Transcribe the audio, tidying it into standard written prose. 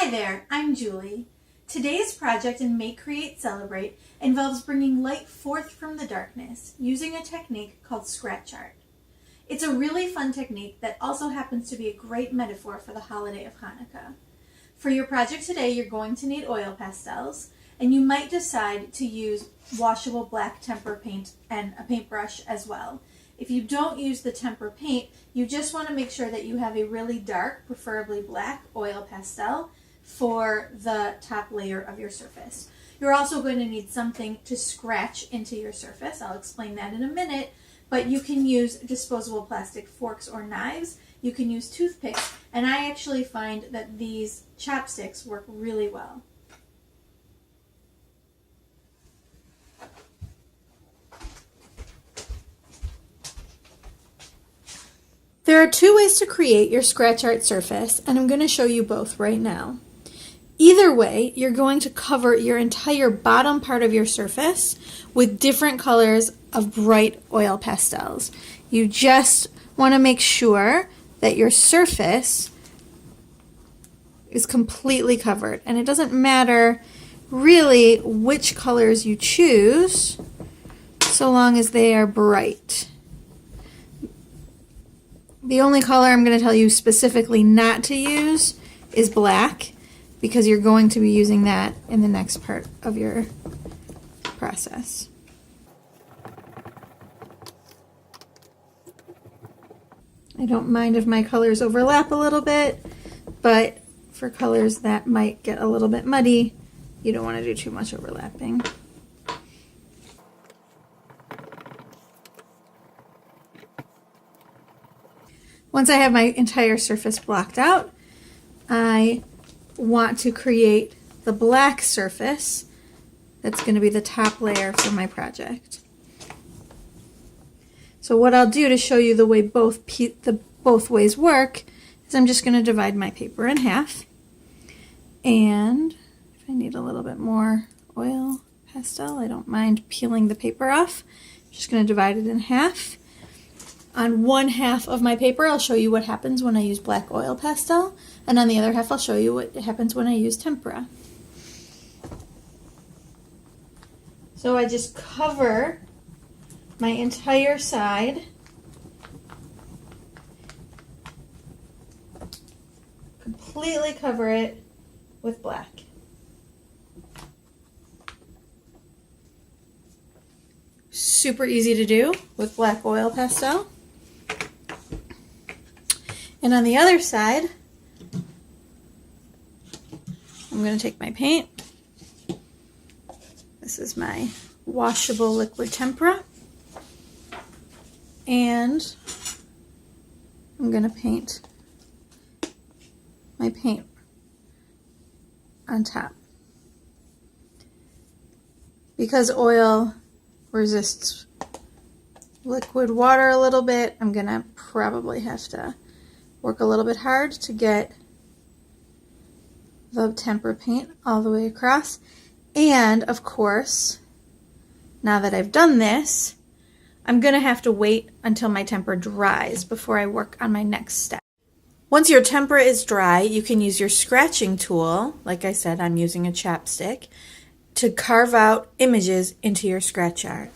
Hi there, I'm Julie. Today's project in Make, Create, Celebrate involves bringing light forth from the darkness using a technique called scratch art. It's a really fun technique that also happens to be a great metaphor for the holiday of Hanukkah. For your project today, you're going to need oil pastels, and you might decide to use washable black tempera paint and a paintbrush as well. If you don't use the tempera paint, you just want to make sure that you have a really dark, preferably black, oil pastel for the top layer of your surface. You're also going to need something to scratch into your surface. I'll explain that in a minute, but you can use disposable plastic forks or knives. You can use toothpicks, and I actually find that these chopsticks work really well. There are two ways to create your scratch art surface, and I'm going to show you both right now. Either way, you're going to cover your entire bottom part of your surface with different colors of bright oil pastels. You just want to make sure that your surface is completely covered, and it doesn't matter really which colors you choose so long as they are bright. The only color I'm going to tell you specifically not to use is black, because you're going to be using that in the next part of your process. I don't mind if my colors overlap a little bit, but for colors that might get a little bit muddy, you don't want to do too much overlapping. Once I have my entire surface blocked out, I want to create the black surface that's going to be the top layer for my project. So what I'll do to show you the way both ways work is I'm just going to divide my paper in half, and if I need a little bit more oil pastel, I don't mind peeling the paper off. I'm just going to divide it in half. On one half of my paper, I'll show you what happens when I use black oil pastel, and on the other half, I'll show you what happens when I use tempera. So I just cover my entire side, completely cover it with black. Super easy to do with black oil pastel. And on the other side, I'm going to take my paint. This is my washable liquid tempera. And I'm going to paint my paint on top. Because oil resists liquid water a little bit, I'm going to probably have to work a little bit hard to get the tempera paint all the way across. And of course, now that I've done this, I'm going to have to wait until my tempera dries before I work on my next step. Once your tempera is dry, you can use your scratching tool, like I said, I'm using a chopstick, to carve out images into your scratch art.